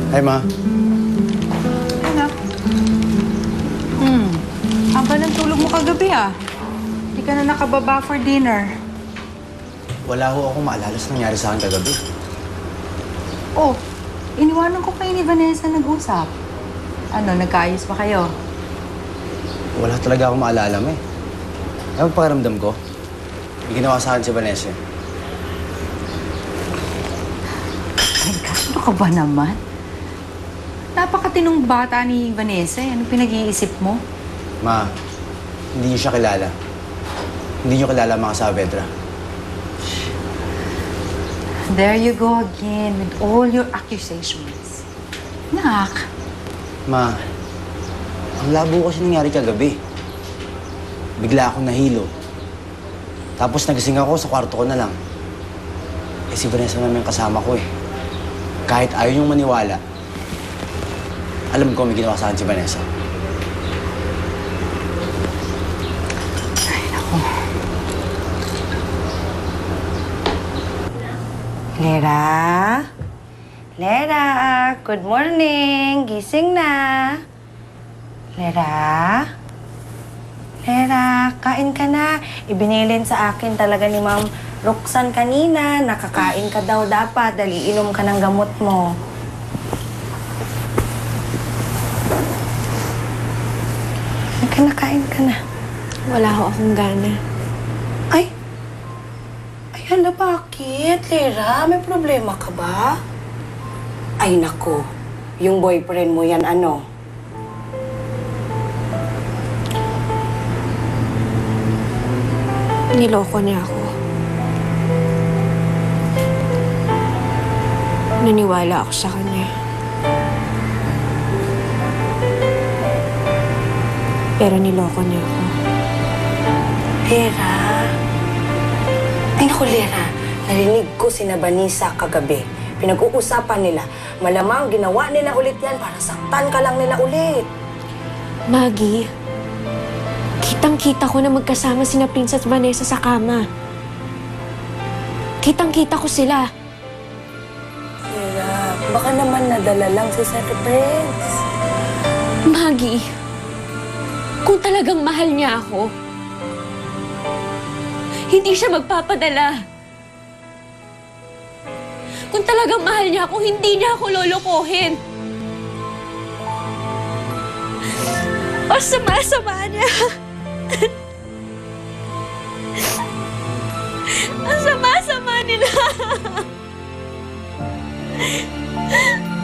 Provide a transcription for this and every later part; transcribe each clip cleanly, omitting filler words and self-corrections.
Hi, Ma. Anak. Haba ng tulog mo kagabi Hindi ka na nakababa for dinner. Wala ho akong maalala sa nangyari sa akin kagabi. Oh, iniwanan ko kayo ni Vanessa nag-usap. Ano, nagkaayos ba kayo? Wala talaga akong maalala mo eh. Ano pakiramdam ko? May ginawa sa akin si Vanessa. My gosh, ano ka ba naman? Napakatinong bata ni Vanessa. Ano pinag-iisip mo? Ma, hindi niyo siya kilala. Hindi niyo kilala mga Saavedra. There you go again with all your accusations. Nak, Ma, ang labo kasi nangyari kagabi. Bigla akong nahilo. Tapos nagising ako sa kwarto ko na lang. Eh si Vanessa naman yung kasama ko eh. Kahit ayaw niyong maniwala, alam ko may ginawa sa akin si Vanessa. ay naku. Lera? Lera, good morning. Gising na. Lera? Lera, kain ka na. Ibinilin sa akin talaga ni Ma'am Roxanne kanina. Nakakain ka daw dapat dahil iinom ka ng gamot mo. Kain ka na. Wala ho akong gana. Ay! Ay, hala, bakit? Lera, may problema ka ba? Ay, nako. Yung boyfriend mo yan, ano? Niloko niya ako. Naniwala ako sa kanya. Pero niloko niya ako. Lera. Ay, naku, Lera. Narinig ko si Vanessa kagabi. Pinag-uusapan nila. Malamang ginawa nila ulit yan para saktan ka lang nila ulit. Maggie, kitang-kita ko na magkasama sina Princess Vanessa sa kama. Kitang-kita ko sila. Lera, baka naman nadala lang si Sir Prince. Maggie, kung talagang mahal niya ako, hindi siya magpapadala. Kung talagang mahal niya ako, hindi niya ako lolokohin. Ang sama-sama niya. Ang sama-sama nila.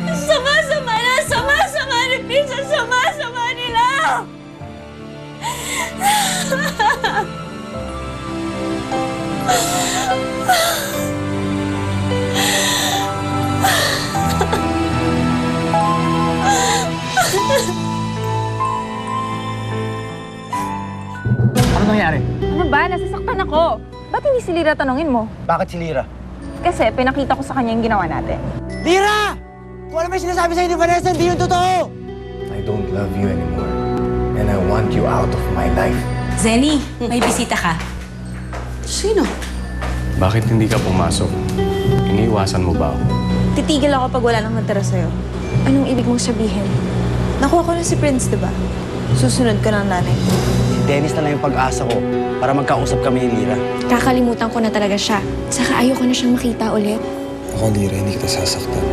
Ang sama-sama na, sama-sama ni Prince, ang sama-sama nila. Ano nangyari? Ano ba? Nasasaktan ako. Ba't hindi si Lira tanungin mo? Bakit si Lira? Kasi pinakita ko sa kanya yung ginawa natin. Lira! Kung ano may sinasabi sa'yo ni Vanessa, hindi yun totoo! I don't love you anymore. And I want you out of my life. Zenny, may bisita ka. Sino? Bakit hindi ka pumasok? Iniiwasan mo ba ako? Titigil ako pag wala nang natira sa'yo. Anong ibig mong sabihin? Nakuha ko na si Prince, diba? Susunod ka ng nanay. Si Dennis na lang yung pag-asa ko para magkausap kami ni Lira. Kakalimutan ko na talaga siya. Saka ayoko na siyang makita ulit. Ako, Lira, hindi kita sasaktan.